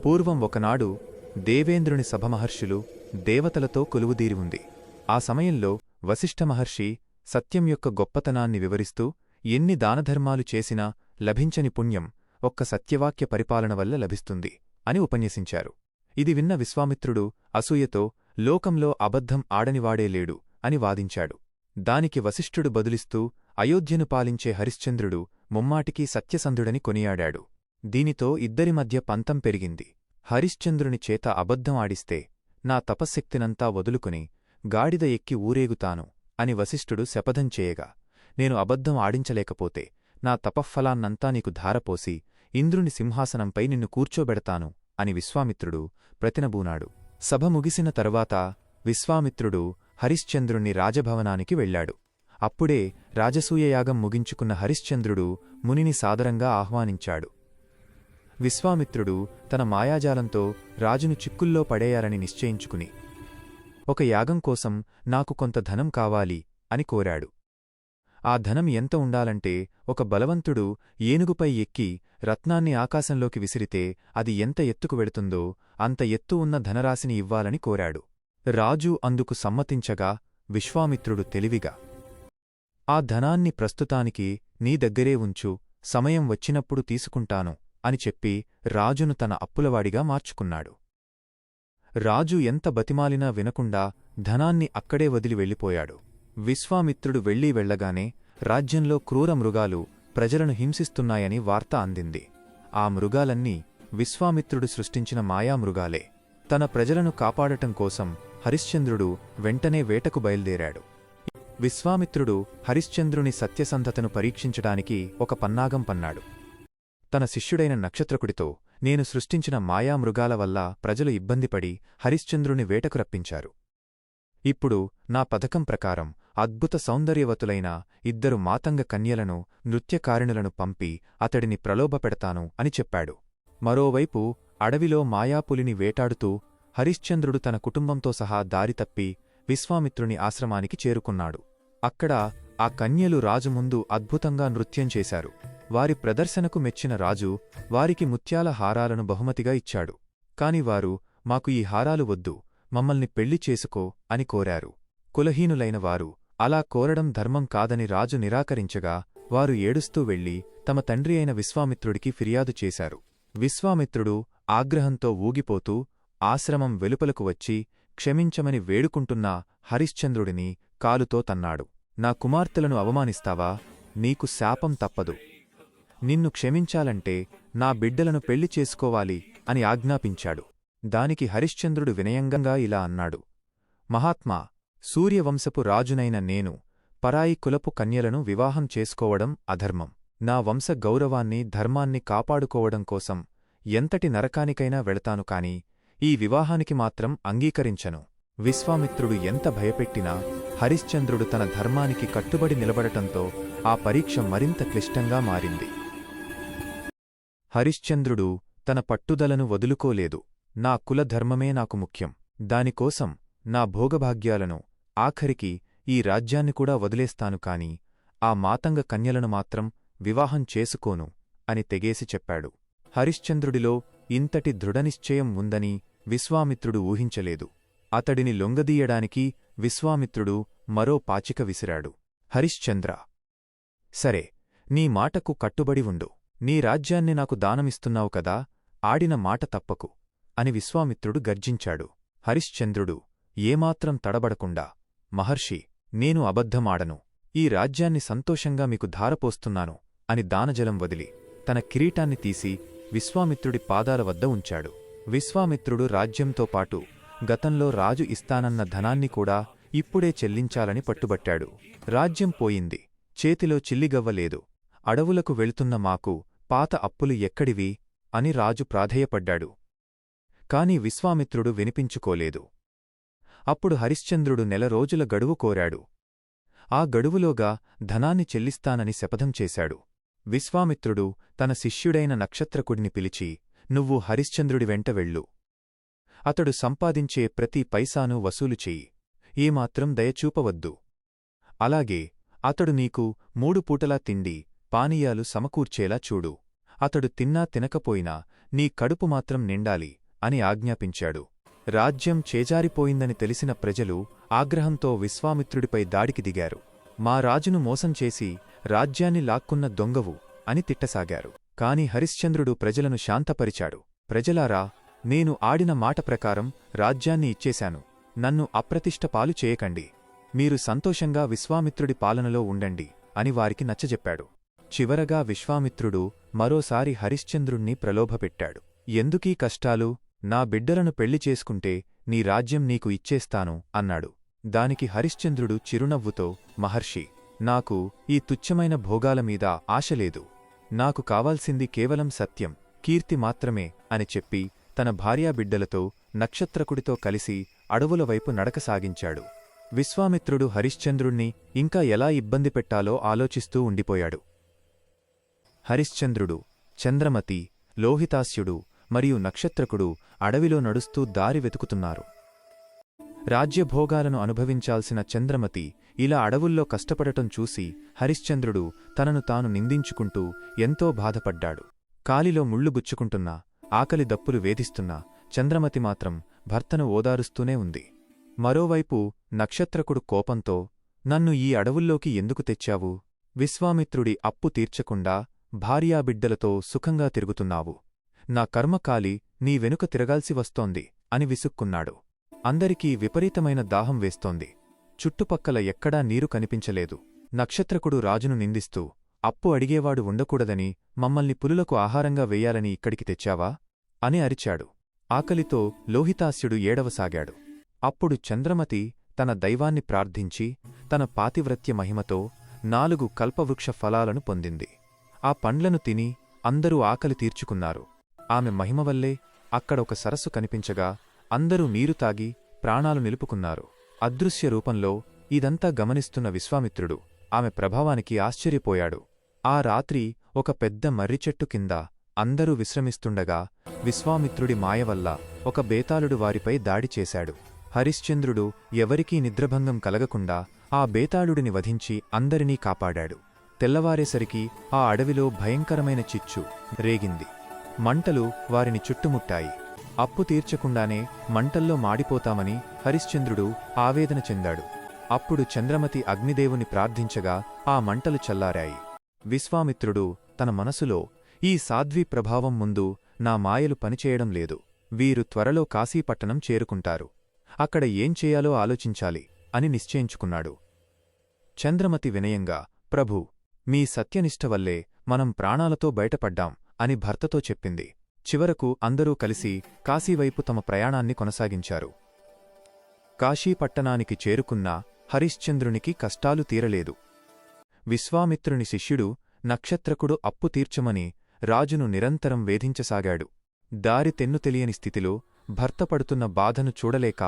పూర్వం ఒకనాడు దేవేంద్రుని సభమహర్షులు దేవతలతో కొలువుదీరి ఉంది. ఆ సమయంలో వశిష్ఠమహర్షి సత్యం యొక్క గొప్పతనాన్ని వివరిస్తూ ఎన్ని దానధర్మాలు చేసినా లభించని పుణ్యం ఒక్క సత్యవాక్య పరిపాలన వల్ల లభిస్తుంది అని ఉపన్యసించారు. ఇది విన్న విశ్వామిత్రుడు అసూయతో లోకంలో అబద్ధం ఆడనివాడే లేడు అని వాదించాడు. దానికి వశిష్ఠుడు బదులిస్తూ అయోధ్యను పాలించే హరిశ్చంద్రుడు ముమ్మాటికీ సత్యసంధుడని కొనియాడాడు. దీనితో ఇద్దరి మధ్య పంతం పెరిగింది. హరిశ్చంద్రుని చేత అబద్ధం ఆడిస్తే నా తపశ్శక్తినంతా వదులుకుని గాడిద ఎక్కి ఊరేగుతాను అని వశిష్ఠుడు శపథం చేయగా, నేను అబద్ధం ఆడించలేకపోతే నా తపఃఫలాన్నంతా నీకు ధారపోసి ఇంద్రుని సింహాసనంపై నిన్ను కూర్చోబెడతాను అని విశ్వామిత్రుడు ప్రతినబూనాడు. సభ ముగిసిన తరువాత విశ్వామిత్రుడు హరిశ్చంద్రుణ్ణి రాజభవనానికి వెళ్లాడు. అప్పుడే రాజసూయయాగం ముగించుకున్న హరిశ్చంద్రుడు మునిని సాదరంగా ఆహ్వానించాడు. విశ్వామిత్రుడు తన మాయాజాలంతో రాజును చిక్కుల్లో పడేయాలని నిశ్చయించుకుని, ఒక యాగం కోసం నాకు కొంత ధనం కావాలి అని కోరాడు. ఆ ధనం ఎంత ఉండాలంటే, ఒక బలవంతుడు ఏనుగుపై ఎక్కి రత్నాన్ని ఆకాశంలోకి విసిరితే అది ఎంత ఎత్తుకు వెడుతుందో అంత ఎత్తు ఉన్న ధనరాశిని ఇవ్వాలని కోరాడు. రాజు అందుకు సమ్మతించగా విశ్వామిత్రుడు తెలివిగా, ఆ ధనాన్ని ప్రస్తుతానికి నీ దగ్గరే ఉంచు, సమయం వచ్చినప్పుడు తీసుకుంటాను అని చెప్పి రాజును తన అప్పులవాడిగా మార్చుకున్నాడు. రాజు ఎంత బతిమాలినా వినకుండా ధనాన్ని అక్కడే వదిలి వెళ్ళిపోయాడు. విశ్వామిత్రుడు వెళ్ళీ వెళ్లగానే రాజ్యంలో క్రూర మృగాలు ప్రజలను హింసిస్తున్నాయని వార్త అందింది. ఆ మృగాలన్నీ విశ్వామిత్రుడు సృష్టించిన మాయామృగాలే. తన ప్రజలను కాపాడటం కోసం హరిశ్చంద్రుడు వెంటనే వేటకు బయల్దేరాడు. విశ్వామిత్రుడు హరిశ్చంద్రుని సత్యసంధతను పరీక్షించడానికి ఒక పన్నాగం పన్నాడు. తన శిష్యుడైన నక్షత్రకుడితో, నేను సృష్టించిన మాయామృగాల వల్ల ప్రజలు ఇబ్బందిపడి హరిశ్చంద్రుని వేటకు రప్పించారు. ఇప్పుడు నా పథకం ప్రకారం అద్భుత సౌందర్యవతులైన ఇద్దరు మాతంగ కన్యలను, నృత్యకారిణులను పంపి అతడిని ప్రలోభపెడతాను అని చెప్పాడు. మరోవైపు అడవిలో మాయాపులిని వేటాడుతూ హరిశ్చంద్రుడు తన కుటుంబంతో సహా దారితప్పి విశ్వామిత్రుని ఆశ్రమానికి చేరుకున్నాడు. అక్కడ ఆ కన్యలు రాజు ముందు అద్భుతంగా నృత్యం చేశారు. వారి ప్రదర్శనకు మెచ్చిన రాజు వారికి ముత్యాల హారాలను బహుమతిగా ఇచ్చాడు. కాని వారు, మాకు ఈ హారాలు వద్దు, మమ్మల్ని పెళ్లి చేసుకో అని కోరారు. కులహీనులైన వారు అలా కోరడం ధర్మం కాదని రాజు నిరాకరించగా వారు ఏడుస్తూ వెళ్లి తమ తండ్రి అయిన విశ్వామిత్రుడికి ఫిర్యాదు చేశారు. విశ్వామిత్రుడు ఆగ్రహంతో ఊగిపోతూ ఆశ్రమం వెలుపలకు వచ్చి క్షమించమని వేడుకుంటున్న హరిశ్చంద్రుడిని కాలుతో తన్నాడు. నా కుమార్తెలను అవమానిస్తావా? నీకు శాపం తప్పదు. నిన్ను క్షమించాలంటే నా బిడ్డలను పెళ్లి చేసుకోవాలి అని ఆజ్ఞాపించాడు. దానికి హరిశ్చంద్రుడు వినయంగా ఇలా అన్నాడు, మహాత్మా, సూర్యవంశపు రాజునైన నేను పరాయి కులపు కన్యలను వివాహం చేసుకోవడం అధర్మం. నా వంశ గౌరవాన్ని, ధర్మాన్ని కాపాడుకోవడం కోసం ఎంతటి నరకానికైనా వెళతాను కాని ఈ వివాహానికి మాత్రం అంగీకరించను. విశ్వామిత్రుడు ఎంత భయపెట్టినా హరిశ్చంద్రుడు తన ధర్మానికి కట్టుబడి నిలబడటంతో ఆ పరీక్ష మరింత క్లిష్టంగా మారింది. హరిశ్చంద్రుడు తన పట్టుదలను వదులుకోలేదు. నా కులధర్మమే నాకు ముఖ్యం. దానికోసం నా భోగభాగ్యాలను, ఆఖరికి ఈ రాజ్యాన్ని కూడా వదిలేస్తాను కాని ఆ మాతంగ కన్యలను మాత్రం వివాహం చేసుకోను అని తెగేసి చెప్పాడు. హరిశ్చంద్రుడిలో ఇంతటి దృఢనిశ్చయం ఉందని విశ్వామిత్రుడు ఊహించలేదు. అతడిని లొంగదీయడానికి విశ్వామిత్రుడు మరో పాచిక విసిరాడు. హరిశ్చంద్ర, సరే, నీ మాటకు కట్టుబడి ఉండు. నీ రాజ్యాన్ని నాకు దానమిస్తున్నావు కదా, ఆడిన మాట తప్పకు అని విశ్వామిత్రుడు గర్జించాడు. హరిశ్చంద్రుడు ఏమాత్రం తడబడకుండా, మహర్షి, నేను అబద్ధమాడను. ఈ రాజ్యాన్ని సంతోషంగా మీకు ధారపోస్తున్నాను అని దానజలం వదిలి తన కిరీటాన్ని తీసి విశ్వామిత్రుడి పాదాల వద్ద ఉంచాడు. విశ్వామిత్రుడు రాజ్యంతో పాటు గతంలో రాజు ఇస్తానన్న ధనాన్ని కూడా ఇప్పుడే చెల్లించాలని పట్టుబట్టాడు. రాజ్యం పోయింది, చేతిలో చిల్లిగవ్వలేదు. అడవులకు వెళుతున్న మాకు పాత అప్పులు ఎక్కడివి అని రాజు ప్రాధేయపడ్డాడు. కాని విశ్వామిత్రుడు వినిపించుకోలేదు. అప్పుడు హరిశ్చంద్రుడు 1 రోజుల గడువు కోరాడు. ఆ గడువులోగా ధనాన్ని చెల్లిస్తానని శపథం చేశాడు. విశ్వామిత్రుడు తన శిష్యుడైన నక్షత్రకుడిని పిలిచి, నువ్వు హరిశ్చంద్రుడి వెంట వెళ్ళు. అతడు సంపాదించే ప్రతి పైసాను వసూలు చెయ్యి. ఏమాత్రం దయచూపవద్దు. అలాగే అతడు నీకు 3 పూటలా తిండి, పానీయాలు సమకూర్చేలా చూడు. అతడు తిన్నా తినకపోయినా నీ కడుపు మాత్రం నిండాలి అని ఆజ్ఞాపించాడు. రాజ్యం చేజారిపోయిందని తెలిసిన ప్రజలు ఆగ్రహంతో విశ్వామిత్రుడిపై దాడికి దిగారు. మా రాజును మోసం చేసి రాజ్యాన్ని లాక్కున్న దొంగవు అని తిట్టసాగారు. కాని హరిశ్చంద్రుడు ప్రజలను శాంతపరిచాడు. ప్రజలారా, నేను ఆడిన మాట ప్రకారం రాజ్యాన్ని ఇచ్చేశాను. నన్ను అప్రతిష్ట పాలు చేయకండి. మీరు సంతోషంగా విశ్వామిత్రుడి పాలనలో ఉండండి అని వారికి నచ్చజెప్పాడు. చివరగా విశ్వామిత్రుడు మరోసారి హరిశ్చంద్రుణ్ణి ప్రలోభపెట్టాడు. ఎందుకీ కష్టాలు? నా బిడ్డలను పెళ్లి చేసుకుంటే నీ రాజ్యం నీకు ఇచ్చేస్తాను అన్నాడు. దానికి హరిశ్చంద్రుడు చిరునవ్వుతో, మహర్షి, నాకు ఈ తుచ్చమైన భోగాలమీద ఆశలేదు. నాకు కావాల్సింది కేవలం సత్యం, కీర్తి మాత్రమే అని చెప్పి తన భార్యాబిడ్డలతో నక్షత్రకుడితో కలిసి అడవుల వైపు నడక సాగించాడు. విశ్వామిత్రుడు హరిశ్చంద్రుణ్ణి ఇంకా ఎలా ఇబ్బంది పెట్టాలో ఆలోచిస్తూ ఉండిపోయాడు. హరిశ్చంద్రుడు, చంద్రమతి, లోహితాస్యుడు మరియు నక్షత్రకుడు అడవిలో నడుస్తూ దారి వెతుకుతున్నారు. రాజ్యభోగాలను అనుభవించాల్సిన చంద్రమతి ఇలా అడవుల్లో కష్టపడటం చూసి హరిశ్చంద్రుడు తనను తాను నిందించుకుంటూ ఎంతో బాధపడ్డాడు. కాలిలో ముళ్ళు గుచ్చుకుంటున్నా, ఆకలి దప్పులు వేధిస్తున్నా చంద్రమతి మాత్రం భర్తను ఓదారుస్తూనే ఉంది. మరోవైపు నక్షత్రకుడు కోపంతో, నన్ను ఈ అడవుల్లోకి ఎందుకు తెచ్చావు? విశ్వామిత్రుడి అప్పు తీర్చకుండా భార్యాబిడ్డలతో సుఖంగా తిరుగుతున్నావు. నా కర్మకాలి నీ వెనుక తిరగాల్సి వస్తోంది అని విసుక్కున్నాడు. అందరికీ విపరీతమైన దాహం వేస్తోంది. చుట్టుపక్కల ఎక్కడా నీరు కనిపించలేదు. నక్షత్రకుడు రాజును నిందిస్తూ, అప్పు అడిగేవాడు ఉండకూడదని, మమ్మల్ని పులులకు ఆహారంగా వెయ్యాలని ఇక్కడికి తెచ్చావా అని అరిచాడు. ఆకలితో లోహితాస్యుడు ఏడవసాగాడు. అప్పుడు చంద్రమతి తన దైవాన్ని ప్రార్థించి తన పాతివ్రత్య మహిమతో 4 కల్పవృక్ష ఫలాలను పొందింది. ఆ పండ్లను తిని అందరూ ఆకలి తీర్చుకున్నారు. ఆమె మహిమవల్లే అక్కడ ఒక సరస్సు కనిపించగా అందరూ నీరు తాగి ప్రాణాలు నిలుపుకున్నారు. అదృశ్య రూపంలో ఇదంతా గమనిస్తున్న విశ్వామిత్రుడు ఆమె ప్రభావానికి ఆశ్చర్యపోయాడు. ఆ రాత్రి ఒక పెద్ద మర్రిచెట్టు కింద అందరూ విశ్రమిస్తుండగా విశ్వామిత్రుడి మాయవల్ల ఒక బేతాళుడు వారిపై దాడి చేశాడు. హరిశ్చంద్రుడు ఎవరికీ నిద్రభంగం కలగకుండా ఆ బేతాళుడిని వధించి అందరినీ కాపాడాడు. తెల్లవారేసరికి ఆ అడవిలో భయంకరమైన చిచ్చు రేగింది. మంటలు వారిని చుట్టుముట్టాయి. అప్పు తీర్చకుండానే మంటల్లో మాడిపోతామని హరిశ్చంద్రుడు ఆవేదన చెందాడు. అప్పుడు చంద్రమతి అగ్నిదేవుని ప్రార్థించగా ఆ మంటలు చల్లారాయి. విశ్వామిత్రుడు తన మనసులో, ఈ సాధ్వీ ప్రభావం ముందు నా మాయలు పనిచేయడం లేదు. వీరు త్వరలో కాశీపట్టణం చేరుకుంటారు. అక్కడ ఏం చేయాలో ఆలోచించాలి అని నిశ్చయించుకున్నాడు. చంద్రమతి వినయంగా, ప్రభూ, మీ సత్యనిష్ట వల్లే మనం ప్రాణాలతో బయటపడ్డాం అని భర్తతో చెప్పింది. చివరకు అందరూ కలిసి కాశీవైపు తమ ప్రయాణాన్ని కొనసాగించారు. కాశీపట్టణానికి చేరుకున్న హరిశ్చంద్రునికి కష్టాలు తీరలేదు. విశ్వామిత్రుని శిష్యుడు నక్షత్రకుడు అప్పు తీర్చమని రాజును నిరంతరం వేధించసాగాడు. దారి తెన్ను తెలియని స్థితిలో భర్త పడుతున్న బాధను చూడలేక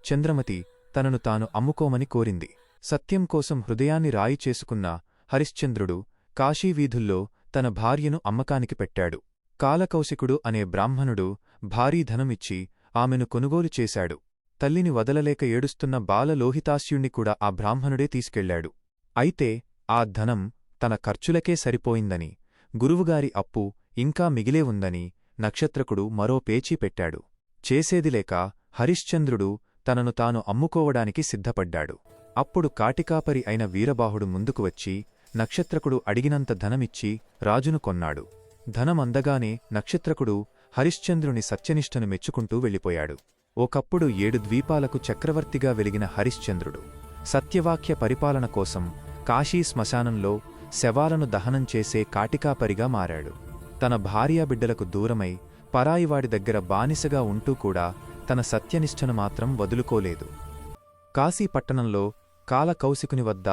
చంద్రమతి తనను తాను అమ్ముకోమని కోరింది. సత్యం కోసం హృదయాన్ని రాయి చేసుకున్న హరిశ్చంద్రుడు కాశీవీధుల్లో తన భార్యను అమ్మకానికి పెట్టాడు. కాలకౌశికుడు అనే బ్రాహ్మణుడు భారీ ధనమిచ్చి ఆమెను కొనుగోలు చేశాడు. తల్లిని వదలలేక ఏడుస్తున్న బాలలోహితాస్యుణ్ణి కూడా ఆ బ్రాహ్మణుడే తీసుకెళ్లాడు. అయితే ఆ ధనం తన ఖర్చులకే సరిపోయిందని, గురువుగారి అప్పు ఇంకా మిగిలే ఉందని నక్షత్రకుడు మరో పేచీ పెట్టాడు. చేసేదిలేక హరిశ్చంద్రుడు తనను తాను అమ్ముకోవడానికి సిద్ధపడ్డాడు. అప్పుడు కాటికాపరి అయిన వీరబాహుడు ముందుకు వచ్చి నక్షత్రకుడు అడిగినంత ధనమిచ్చి రాజును కొన్నాడు. ధనమందగానే నక్షత్రకుడు హరిశ్చంద్రుని సత్యనిష్టను మెచ్చుకుంటూ వెళ్ళిపోయాడు. ఒకప్పుడు 7 ద్వీపాలకు చక్రవర్తిగా వెలిగిన హరిశ్చంద్రుడు సత్యవాక్య పరిపాలన కోసం కాశీ శ్మశానంలో శవాలను దహనం చేసే కాటికాపరిగా మారాడు. తన భార్యాబిడ్డలకు దూరమై పరాయివాడి దగ్గర బానిసగా ఉంటూ కూడా తన సత్యనిష్టను మాత్రం వదులుకోలేదు. కాశీపట్టణంలో కాలకౌశికుని వద్ద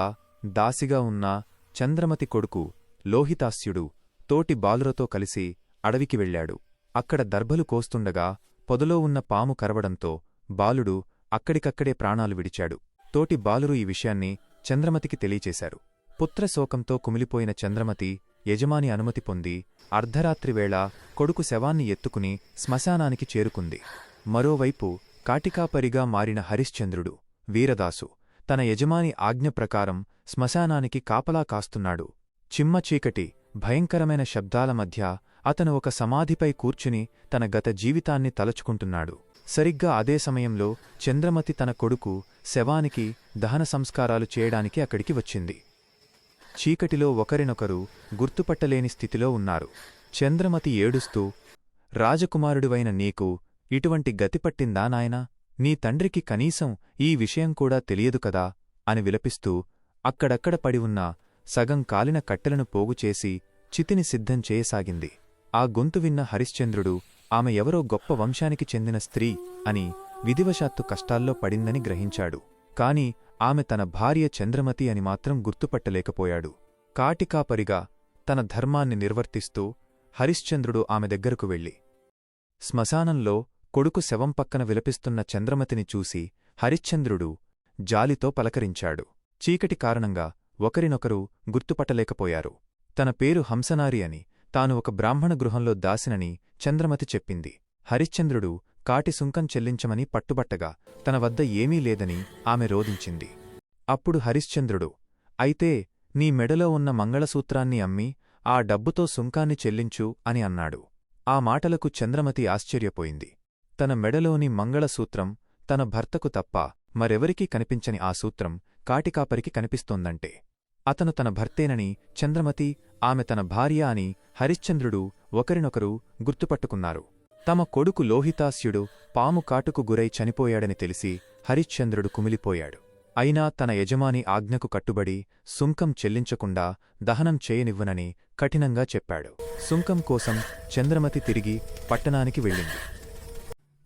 దాసిగా ఉన్న చంద్రమతి కొడుకు లోహితాస్యుడు తోటి బాలురతో కలిసి అడవికి వెళ్లాడు. అక్కడ దర్భలు కోస్తుండగా పొదలో ఉన్న పాము కరవడంతో బాలుడు అక్కడికక్కడే ప్రాణాలు విడిచాడు. తోటి బాలురు ఈ విషయాన్ని చంద్రమతికి తెలియచేశారు. పుత్రశోకంతో కుమిలిపోయిన చంద్రమతి యజమాని అనుమతి పొంది అర్ధరాత్రివేళ కొడుకు శవాన్ని ఎత్తుకుని శ్మశానానికి చేరుకుంది. మరోవైపు కాటికాపరిగా మారిన హరిశ్చంద్రుడు వీరదాసు తన యజమాని ఆజ్ఞ ప్రకారం శ్మశానానికి కాపలా కాస్తున్నాడు. చిమ్మ చీకటి, భయంకరమైన శబ్దాల మధ్య అతను ఒక సమాధిపై కూర్చుని తన గత జీవితాన్ని తలచుకుంటున్నాడు. సరిగ్గా అదే సమయంలో చంద్రమతి తన కొడుకు శవానికి దహన సంస్కారాలు చేయడానికి అక్కడికి వచ్చింది. చీకటిలో ఒకరినొకరు గుర్తుపట్టలేని స్థితిలో ఉన్నారు. చంద్రమతి ఏడుస్తూ, రాజకుమారుడివైన నీకు ఇటువంటి గతిపట్టిందా నాయనా? నీ తండ్రికి కనీసం ఈ విషయం కూడా తెలియదు కదా అని విలపిస్తూ అక్కడక్కడ పడి ఉన్న సగం కాలిన కట్టెలను పోగుచేసి చితిని సిద్ధం చేయసాగింది. ఆ గొంతు విన్న హరిశ్చంద్రుడు ఆమె ఎవరో గొప్ప వంశానికి చెందిన స్త్రీ అని విధివశాత్తు కష్టాల్లో పడిందని గ్రహించాడు. కాని ఆమె తన భార్య చంద్రమతి అని మాత్రం గుర్తుపట్టలేకపోయాడు. కాటికాపరిగా తన ధర్మాన్ని నిర్వర్తిస్తూ హరిశ్చంద్రుడు ఆమె దగ్గరకు వెళ్ళి శ్మశానంలో కొడుకు శవం పక్కన విలపిస్తున్న చంద్రమతిని చూసి హరిశ్చంద్రుడు జాలితో పలకరించాడు. చీకటి కారణంగా ఒకరినొకరు గుర్తుపట్టలేకపోయారు. తన పేరు హంసనారి అని, తాను ఒక బ్రాహ్మణ గృహంలో దాసినని చంద్రమతి చెప్పింది. హరిశ్చంద్రుడు కాటి సుంకం చెల్లించమని పట్టుబట్టగా తన వద్ద ఏమీ లేదని ఆమె రోదించింది. అప్పుడు హరిశ్చంద్రుడు, అయితే నీ మెడలో ఉన్న మంగళసూత్రాన్ని అమ్మి ఆ డబ్బుతో సుంకాన్ని చెల్లించు అని అన్నాడు. ఆ మాటలకు చంద్రమతి ఆశ్చర్యపోయింది. తన మెడలోని మంగళసూత్రం తన భర్తకు తప్ప మరెవరికీ కనిపించని ఆ సూత్రం కాటికాపరికి కనిపిస్తోందంటే అతను తన భర్తేనని చంద్రమతి, ఆమె తన భార్య అని హరిశ్చంద్రుడు ఒకరినొకరు గుర్తుపట్టుకున్నారు. తమ కొడుకు లోహితాస్యుడు పాము కాటుకు గురై చనిపోయాడని తెలిసి హరిశ్చంద్రుడు కుమిలిపోయాడు. అయినా తన యజమాని ఆజ్ఞకు కట్టుబడి సుంకం చెల్లించకుండా దహనం చేయనివ్వనని కఠినంగా చెప్పాడు. సుంకం కోసం చంద్రమతి తిరిగి పట్టణానికి వెళ్ళింది.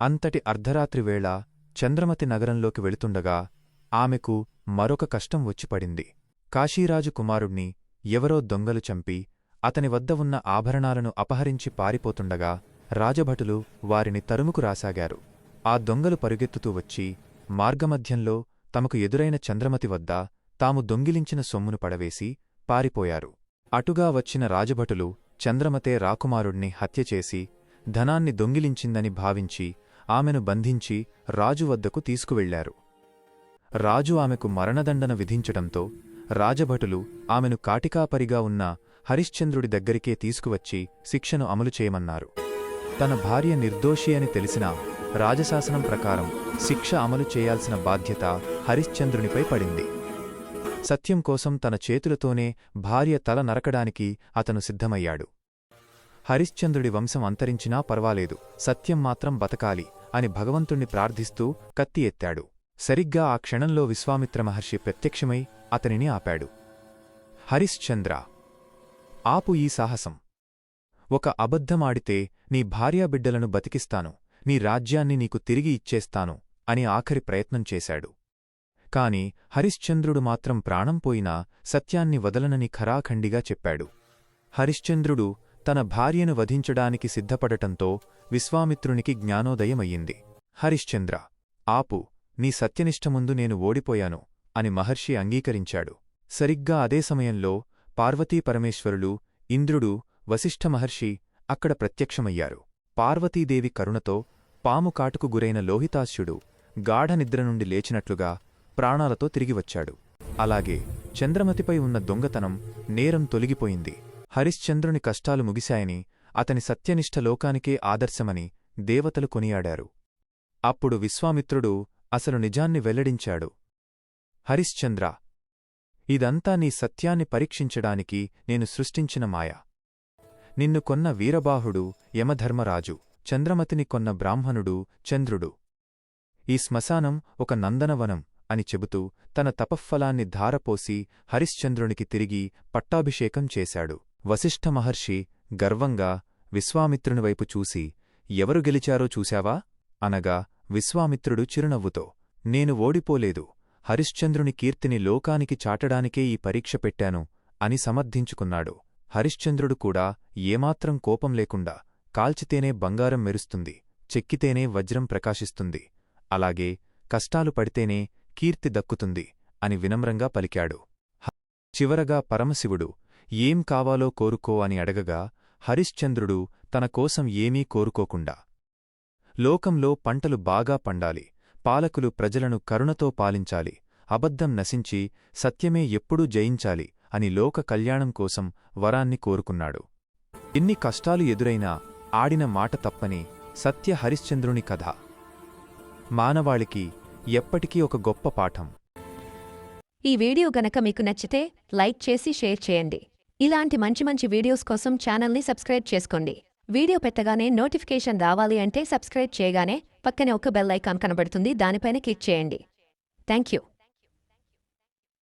అంతటి అర్ధరాత్రివేళ చంద్రమతి నగరంలోకి వెళుతుండగా ఆమెకు మరొక కష్టం వచ్చిపడింది. కాశీరాజు కుమారుణ్ణి ఎవరో దొంగలు చంపి అతని వద్ద ఉన్న ఆభరణాలను అపహరించి పారిపోతుండగా రాజభటులు వారిని తరుముకు రాసాగారు. ఆ దొంగలు పరుగెత్తుతూ వచ్చి మార్గమధ్యంలో తమకు ఎదురైన చంద్రమతి వద్ద తాము దొంగిలించిన సొమ్మును పడవేసి పారిపోయారు. అటుగా వచ్చిన రాజభటులు చంద్రమతే రాకుమారుణ్ణి హత్యచేసి ధనాన్ని దొంగిలించిందని భావించి ఆమెను బంధించి రాజు వద్దకు తీసుకువెళ్లారు. రాజు ఆమెకు మరణదండన విధించటంతో రాజభటులు ఆమెను కాటికాపరిగా ఉన్న హరిశ్చంద్రుడి దగ్గరికే తీసుకువచ్చి శిక్షను అమలు చేయమన్నారు. తన భార్య నిర్దోషి అని తెలిసినా రాజశాసనం ప్రకారం శిక్ష అమలు చేయాల్సిన బాధ్యత హరిశ్చంద్రునిపై పడింది. సత్యం కోసం తన చేతులతోనే భార్య తల నరకడానికి అతను సిద్ధమయ్యాడు. హరిశ్చంద్రుడి వంశం అంతరించినా పర్వాలేదు, సత్యం మాత్రం బతకాలి అని భగవంతుణ్ణి ప్రార్థిస్తూ కత్తి ఎత్తాడు. సరిగ్గా ఆ క్షణంలో విశ్వామిత్ర మహర్షి ప్రత్యక్షమై అతనిని ఆపాడు. హరిశ్చంద్ర, ఆపు ఈ సాహసం. ఒక అబద్ధమాడితే నీ భార్యాబిడ్డలను బతికిస్తాను, నీ రాజ్యాన్ని నీకు తిరిగి ఇచ్చేస్తాను అని ఆఖరి ప్రయత్నం చేశాడు. కాని హరిశ్చంద్రుడు మాత్రం ప్రాణం పోయినా సత్యాన్ని వదలనని ఖరాఖండిగా చెప్పాడు. హరిశ్చంద్రుడు తన భార్యను వధించడానికి సిద్ధపడటంతో విశ్వామిత్రునికి జ్ఞానోదయమయ్యింది. హరిశ్చంద్ర, ఆపు, నీ సత్యనిష్టముందు నేను ఓడిపోయాను అని మహర్షి అంగీకరించాడు. సరిగ్గా అదే సమయంలో పార్వతీపరమేశ్వరులు, ఇంద్రుడు, వశిష్ఠ మహర్షి అక్కడ ప్రత్యక్షమయ్యారు. పార్వతీదేవి కరుణతో పాము కాటుకు గురైన లోహితాస్యుడు గాఢనిద్ర నుండి లేచినట్లుగా ప్రాణాలతో తిరిగివచ్చాడు. అలాగే చంద్రమతిపై ఉన్న దొంగతనం నేరం తొలగిపోయింది. హరిశ్చంద్రుని కష్టాలు ముగిశాయని, అతని సత్యనిష్ట లోకానికే ఆదర్శమని దేవతలు కొనియాడారు. అప్పుడు విశ్వామిత్రుడు అసలు నిజాన్ని వెల్లడించాడు. హరిశ్చంద్ర, ఇదంతా నీ సత్యాన్ని పరీక్షించడానికి నేను సృష్టించిన మాయ. నిన్ను కొన్న వీరబాహుడు యమధర్మరాజు, చంద్రమతిని కొన్న బ్రాహ్మణుడు చంద్రుడు. ఈ శ్మశానం ఒక నందనవనం అని చెబుతూ తన తపఃఫలాన్ని ధారపోసి హరిశ్చంద్రునికి తిరిగి పట్టాభిషేకం చేశాడు. వశిష్ఠ మహర్షి గర్వంగా విశ్వామిత్రునివైపు చూసి, ఎవరు గెలిచారో చూశావా అనగా విశ్వామిత్రుడు చిరునవ్వుతో, నేను ఓడిపోలేదు, హరిశ్చంద్రుని కీర్తిని లోకానికి చాటడానికే ఈ పరీక్ష పెట్టాను అని సమర్థించుకున్నాడు. హరిశ్చంద్రుడు కూడా ఏమాత్రం కోపం లేకుండా, కాల్చితేనే బంగారం మెరుస్తుంది, చెక్కితేనే వజ్రం ప్రకాశిస్తుంది, అలాగే కష్టాలు పడితేనే కీర్తి దక్కుతుంది అని వినమ్రంగా పలికాడు. చివరగా పరమశివుడు ఏం కావాలో కోరుకో అని అడగగా హరిశ్చంద్రుడు తన కోసం ఏమీ కోరుకోకుండా, లోకంలో పంటలు బాగా పండాలి, పాలకులు ప్రజలను కరుణతో పాలించాలి, అబద్ధం నశించి సత్యమే ఎప్పుడూ జయించాలి అని లోక కళ్యాణం కోసం వరాన్ని కోరుకున్నాడు. ఎన్ని కష్టాలు ఎదురైనా ఆడిన మాట తప్పని సత్య హరిశ్చంద్రుని కథ మానవాళికి ఎప్పటికీ ఒక గొప్ప పాఠం. ఈ వీడియో గనక మీకు నచ్చితే లైక్ చేసి షేర్ చేయండి. ఇలాంటి మంచి వీడియోస్ కోసం ఛానల్ని సబ్స్క్రైబ్ చేసుకోండి. వీడియో పెట్టగానే నోటిఫికేషన్ రావాలి అంటే సబ్స్క్రైబ్ చేయగానే పక్కనే ఒక బెల్ ఐకాన్ కనబడుతుంది, దానిపైన క్లిక్ చేయండి. Thank you.